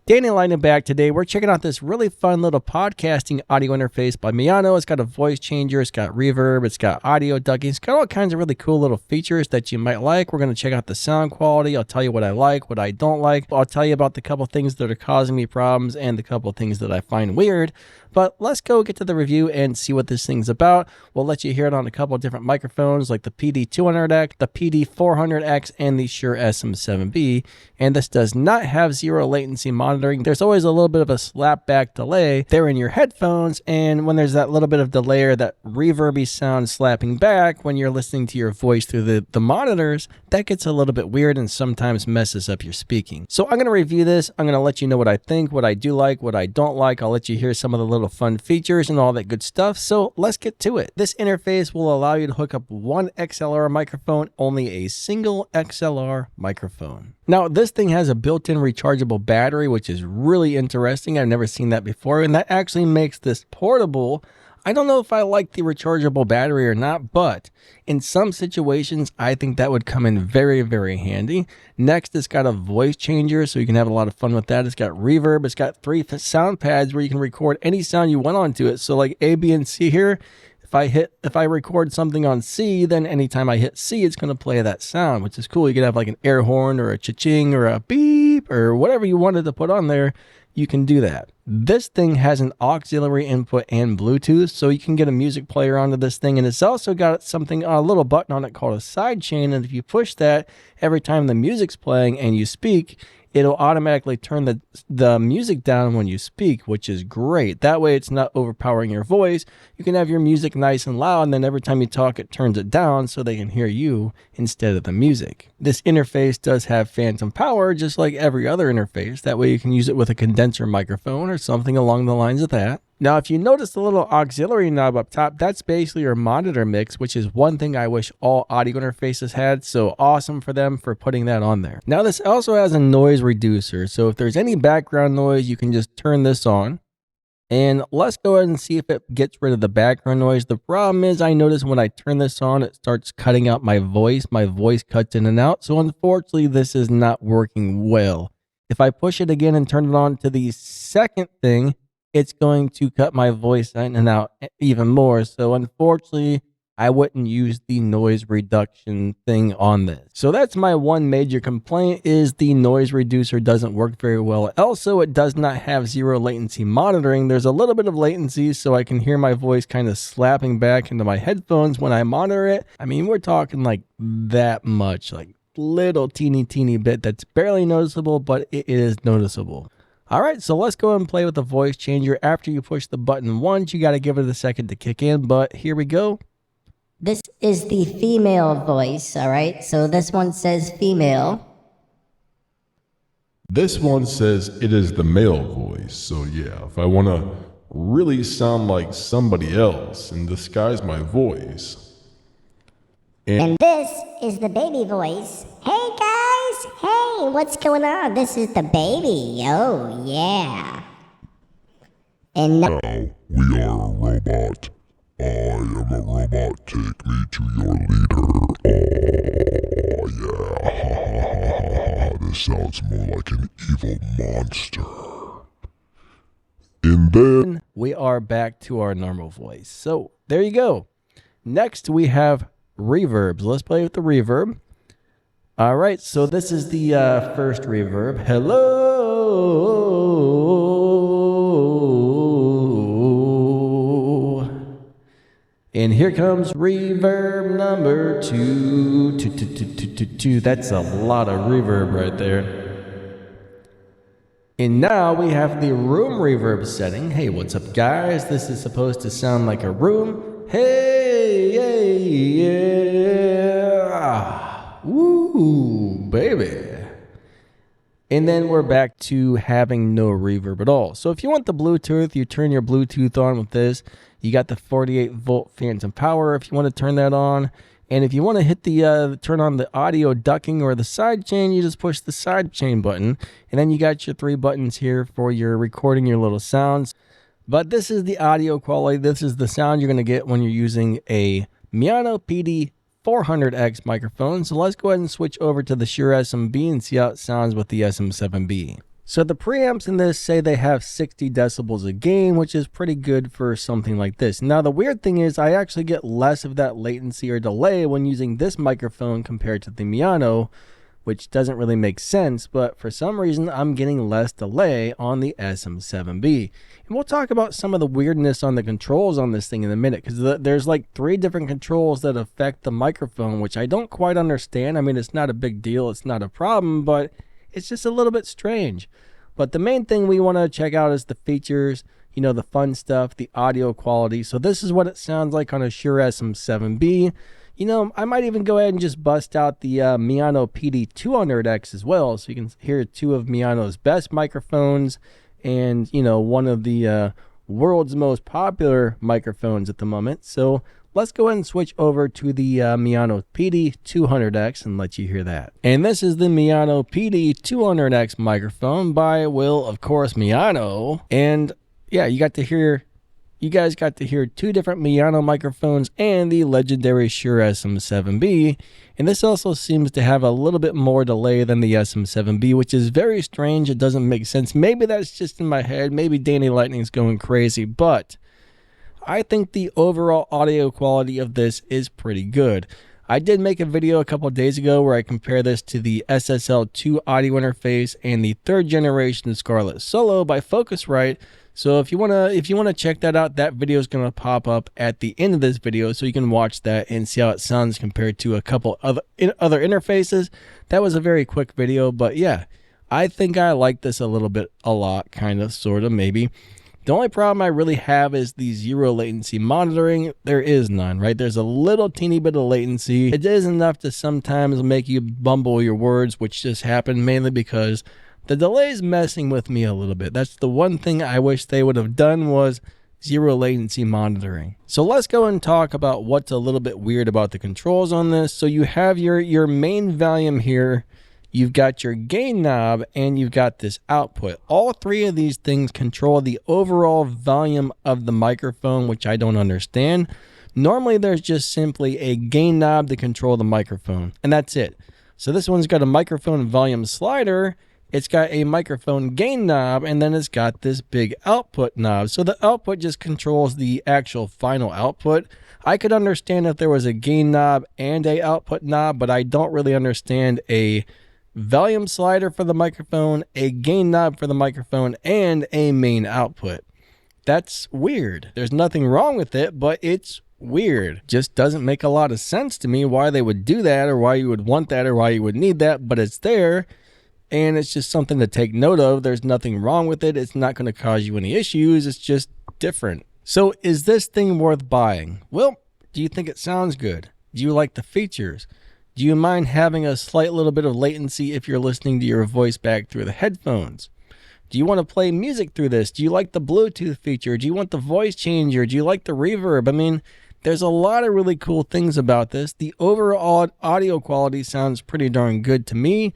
Dannylightning back today. We're checking out this really fun little podcasting audio interface by Maono. It's got a voice changer, it's got reverb, it's got audio ducking, it's got all kinds of really cool little features that you might like. We're going to check out the sound quality. I'll tell you what I like, what I don't like. I'll tell you about the couple things that are causing me problems and the couple things that I find weird. But let's go get to the review and see what this thing's about. We'll let you hear it on a couple of different microphones like the PD200X, the PD400X, and the Shure SM7B. And this does not have zero latency monitoring. There's always a little bit of a slapback delay there in your headphones. And when there's that little bit of delay or that reverby sound slapping back when you're listening to your voice through the monitors, that gets a little bit weird and sometimes messes up your speaking. So I'm going to review this. I'm going to let you know what I think, what I do like, what I don't like. I'll let you hear some of the little fun features and all that good stuff. So let's get to it. This interface will allow you to hook up one XLR microphone, only a single XLR microphone. Now, this thing has a built-in rechargeable battery, which is really interesting. I've never seen that before, and that actually makes this portable. I don't know if I like the rechargeable battery or not, but in some situations, I think that would come in very, very handy. Next, it's got a voice changer, so you can have a lot of fun with that. It's got reverb. It's got 3 sound pads where you can record any sound you want onto it. So like A, B, and C here. If I record something on C, then anytime I hit C, it's going to play that sound, which is cool. You could have like an air horn or a cha-ching or a beep or whatever you wanted to put on there. You can do that. This thing has an auxiliary input and Bluetooth, so you can get a music player onto this thing. And it's also got something, a little button on it called a side chain. And if you push that, every time the music's playing and you speak, it'll automatically turn the music down when you speak, which is great. That way it's not overpowering your voice. You can have your music nice and loud, and then every time you talk, it turns it down so they can hear you instead of the music. This interface does have phantom power, just like every other interface. That way you can use it with a condenser microphone or something along the lines of that. Now, if you notice the little auxiliary knob up top, that's basically your monitor mix, which is one thing I wish all audio interfaces had. So awesome for them for putting that on there. Now, this also has a noise reducer. So if there's any background noise, you can just turn this on. And let's go ahead and see if it gets rid of the background noise. The problem is I notice when I turn this on, it starts cutting out my voice. My voice cuts in and out. So unfortunately, this is not working well. If I push it again and turn it on to the second thing, it's going to cut my voice in and out even more. So unfortunately, I wouldn't use the noise reduction thing on this. So that's my one major complaint, is the noise reducer doesn't work very well. Also, it does not have zero latency monitoring. There's a little bit of latency, so I can hear my voice kind of slapping back into my headphones when I monitor it. I mean, we're talking like that much, like little teeny bit that's barely noticeable, but it is noticeable. All right, so let's go and play with the voice changer. After you push the button once, you got to give it a second to kick in, but here we go. This is the female voice, all right? So this one says female. This one says it is the male voice. So yeah, if I want to really sound like somebody else and disguise my voice. And this is the baby voice. Hey guys, hey, what's going on? This is the baby. Oh yeah. And now we are a robot. I am a robot. Take me to your leader. Oh yeah. This sounds more like an evil monster. And then we are back to our normal voice. So there you go. Next we have reverbs. Let's play with the reverb. All right, so this is the first reverb. Hello. And here comes reverb number 2. That's a lot of reverb right there. And now we have the room reverb setting. Hey, what's up, guys? This is supposed to sound like a room. Hey, yeah. Woo, baby. And then we're back to having no reverb at all. So if you want the Bluetooth, you turn your Bluetooth on with this. You got the 48-volt phantom power if you want to turn that on. And if you want to hit the turn on the audio ducking or the side chain, you just push the side chain button. And then you got your 3 buttons here for your recording your little sounds. But this is the audio quality. This is the sound you're going to get when you're using a Maono PD400X microphone. So let's go ahead and switch over to the Shure SM7B and see how it sounds with the SM7B. So the preamps in this say they have 60 decibels a gain, which is pretty good for something like this. Now the weird thing is I actually get less of that latency or delay when using this microphone compared to the Maono, which doesn't really make sense, but for some reason I'm getting less delay on the SM7B. And we'll talk about some of the weirdness on the controls on this thing in a minute, because there's like 3 different controls that affect the microphone, which I don't quite understand. I mean, it's not a big deal, it's not a problem, but it's just a little bit strange. But the main thing we want to check out is the features, you know, the fun stuff, the audio quality. So this is what it sounds like on a Shure SM7B. You know, I might even go ahead and just bust out the Maono PD200X as well, so you can hear 2 of Maono's best microphones and, you know, one of the world's most popular microphones at the moment. So let's go ahead and switch over to the Maono PD200X and let you hear that. And this is the Maono PD200X microphone by Will, of course, Maono. And yeah, you guys got to hear 2 different Maono microphones and the legendary Shure SM7B. And this also seems to have a little bit more delay than the SM7B, which is very strange. It doesn't make sense. Maybe that's just in my head. Maybe dannylightning's going crazy, but I think the overall audio quality of this is pretty good. I did make a video a couple of days ago where I compare this to the SSL2 audio interface and the 3rd generation Scarlett Solo by Focusrite. So if you wanna check that out, that video is gonna pop up at the end of this video, so you can watch that and see how it sounds compared to a couple other interfaces. That was a very quick video, but yeah, I think I like this a lot, kind of, sort of, maybe. The only problem I really have is the 0 latency monitoring. There is none, right? There's a little teeny bit of latency. It is enough to sometimes make you bumble your words, which just happened mainly because the delay is messing with me a little bit. That's the one thing I wish they would have done, was 0 latency monitoring. So let's go and talk about what's a little bit weird about the controls on this. So you have your main volume here. You've got your gain knob and you've got this output. All 3 of these things control the overall volume of the microphone, which I don't understand. Normally there's just simply a gain knob to control the microphone, and that's it. So this one's got a microphone volume slider, it's got a microphone gain knob, and then it's got this big output knob. So the output just controls the actual final output. I could understand if there was a gain knob and a output knob, but I don't really understand a volume slider for the microphone, a gain knob for the microphone, and a main output. That's weird. There's nothing wrong with it, but it's weird. Just doesn't make a lot of sense to me why they would do that, or why you would want that, or why you would need that, but it's there, and it's just something to take note of. There's nothing wrong with it. It's not going to cause you any issues. It's just different. So is this thing worth buying? Well, do you think it sounds good? Do you like the features? Do you mind having a slight little bit of latency if you're listening to your voice back through the headphones? Do you want to play music through this? Do you like the Bluetooth feature? Do you want the voice changer? Do you like the reverb? I mean, there's a lot of really cool things about this. The overall audio quality sounds pretty darn good to me,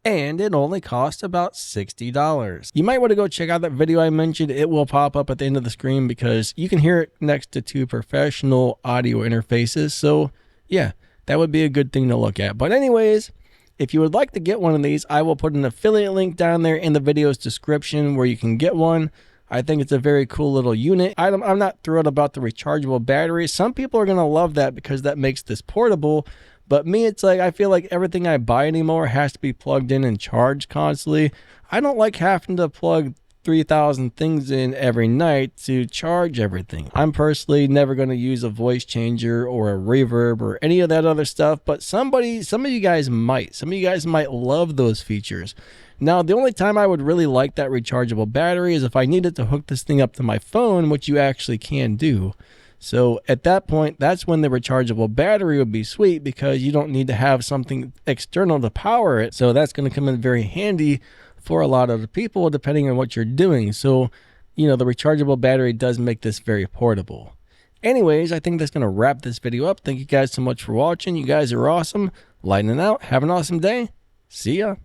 and it only costs about $60. You might want to go check out that video I mentioned. It will pop up at the end of the screen because you can hear it next to 2 professional audio interfaces. So yeah, that would be a good thing to look at. But anyways, if you would like to get one of these, I will put an affiliate link down there in the video's description where you can get one. I think it's a very cool little unit. I'm not thrilled about the rechargeable battery. Some people are going to love that because that makes this portable. But me, it's like I feel like everything I buy anymore has to be plugged in and charged constantly. I don't like having to plug 3,000 things in every night to charge everything. I'm personally never going to use a voice changer or a reverb or any of that other stuff, but some of you guys might. Some of you guys might love those features. Now, the only time I would really like that rechargeable battery is if I needed to hook this thing up to my phone, which you actually can do. So at that point, that's when the rechargeable battery would be sweet because you don't need to have something external to power it. So that's going to come in very handy for a lot of the people depending on what you're doing. So, you know, the rechargeable battery does make this very portable. Anyways, I think that's going to wrap this video up. Thank you guys so much for watching. You guys are awesome. Lightning out. Have an awesome day. See ya.